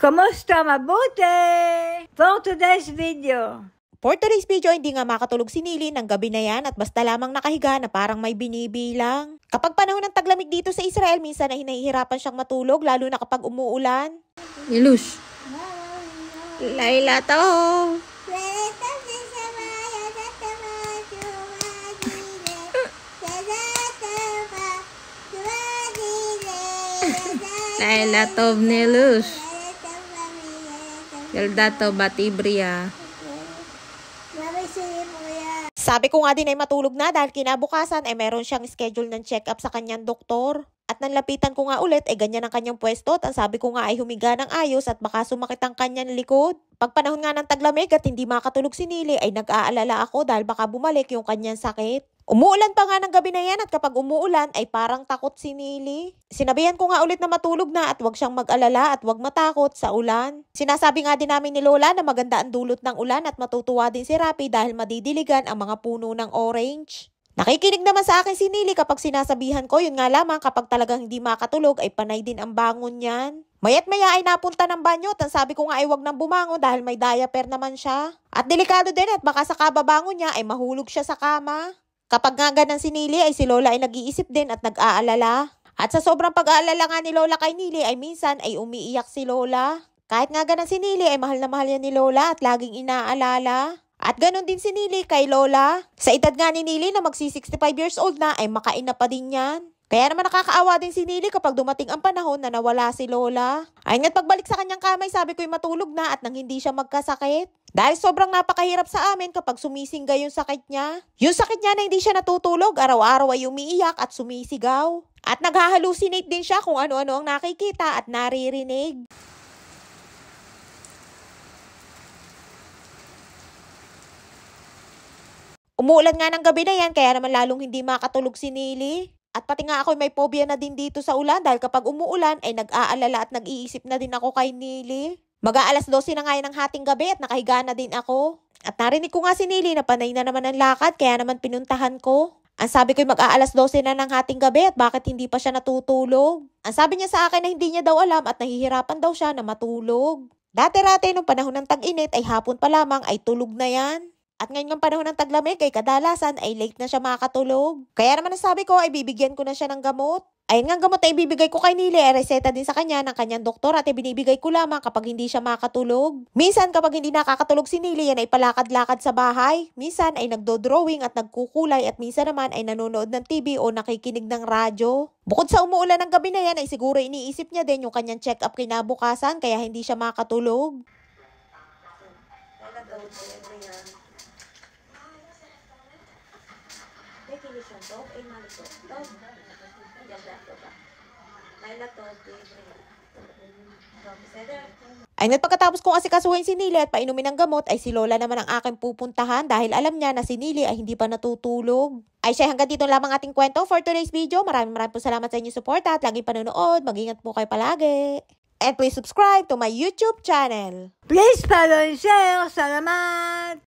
Kamusta? Mabuti? For today's video. For today's video, hindi nga makatulog si Nili ng gabi na yan at basta lamang nakahiga na parang may binibilang. Kapag panahon ng taglamig dito sa Israel, minsan ay hinahihirapan siyang matulog lalo na kapag umuulan. Ilus. Laila to. Laila to Nilus. Yalda to Batibria. Sabi ko nga din ay matulog na dahil kinabukasan ay meron siyang schedule ng check-up sa kanyang doktor. At nanlapitan ko nga ulit ay ganyan ang kanyang pwesto at ang sabi ko nga ay humiga ng ayos at baka sumakit ang kanyang likod. Pag panahon nga ng taglamig at hindi makatulog si Nili ay nag-aalala ako dahil baka bumalik yung kanyang sakit. Umuulan pa nga ng gabi na yan at kapag umuulan ay parang takot si Nili. Sinabihan ko nga ulit na matulog na at wag siyang mag-alala at wag matakot sa ulan. Sinasabi nga din namin ni Lola na maganda ang dulot ng ulan at matutuwa din si Rapi dahil madidiligan ang mga puno ng orange. Nakikinig naman sa akin si Nili kapag sinasabihan ko, yun nga lamang kapag talagang hindi makatulog ay panay din ang bangon niyan. Mayat maya ay napunta ng banyo at ang sabi ko nga ay wag nang bumangon dahil may diaper naman siya. At delikado din at baka sa kababangon niya ay mahulog siya sa kama. Kapag nga ganang si Nili ay si Lola ay nag-iisip din at nag-aalala. At sa sobrang pag-aalala nga ni Lola kay Nili ay minsan ay umiiyak si Lola. Kahit nga ganang si Nili ay mahal na mahal yan ni Lola at laging inaalala. At ganon din si Nili kay Lola. Sa edad nga ni Nili na magsi-65 years old na ay makain na pa din yan. Kaya naman nakakaawa din si Nili kapag dumating ang panahon na nawala si Lola. Ayun nga't pagbalik sa kanyang kamay sabi ko'y matulog na at nang hindi siya magkasakit. Dahil sobrang napakahirap sa amin kapag sumisingga yung sakit niya. Yung sakit niya na hindi siya natutulog, araw-araw ay umiiyak at sumisigaw. At naghahalusinate din siya kung ano-ano ang nakikita at naririnig. Umuulan nga ng gabi na yan kaya naman lalong hindi makatulog si Nili. At pati nga ako may phobia na din dito sa ulan dahil kapag umuulan ay nag-aalala at nag-iisip na din ako kay Nili. Mag-aalas 12 na nga ng hating gabi at nakahiga na din ako. At narinig ko nga si Nili na panay na naman ang lakad kaya naman pinuntahan ko. Ang sabi ko'y mag-aalas 12 na ng hating gabi at bakit hindi pa siya natutulog. Ang sabi niya sa akin na hindi niya daw alam at nahihirapan daw siya na matulog. Dati-rati nung panahon ng tag-init ay hapon pa lamang ay tulog na yan. At ngayon ng panahon ng taglamig ay kadalasan ay late na siya makatulog. Kaya naman nasabi ko ay bibigyan ko na siya ng gamot. Ayun nga gamot ay ibibigay ko kay Nili ay reseta din sa kanya ng kanyang doktor at ibinibigay ko lamang kapag hindi siya makatulog. Minsan kapag hindi nakakatulog si Nili yan ay palakad-lakad sa bahay. Minsan ay nagdo-drawing at nagkukulay at minsan naman ay nanonood ng TV o nakikinig ng radyo. Bukod sa umuulan ng gabi na yan ay siguro iniisip niya din yung kanyang check-up kinabukasan kaya hindi siya makatulog. Ay pagkatapos kong asikasuhin si Nili at painumin ng gamot ay si Lola naman ang aking pupuntahan dahil alam niya na si Nili ay hindi pa natutulog. Ay siya hanggang dito lamang ating kwento for today's video. Maraming po salamat sa inyong support at lagi panonood. Mag-ingat po kayo palagi. And please subscribe to my YouTube channel. Please follow and share. Salamat!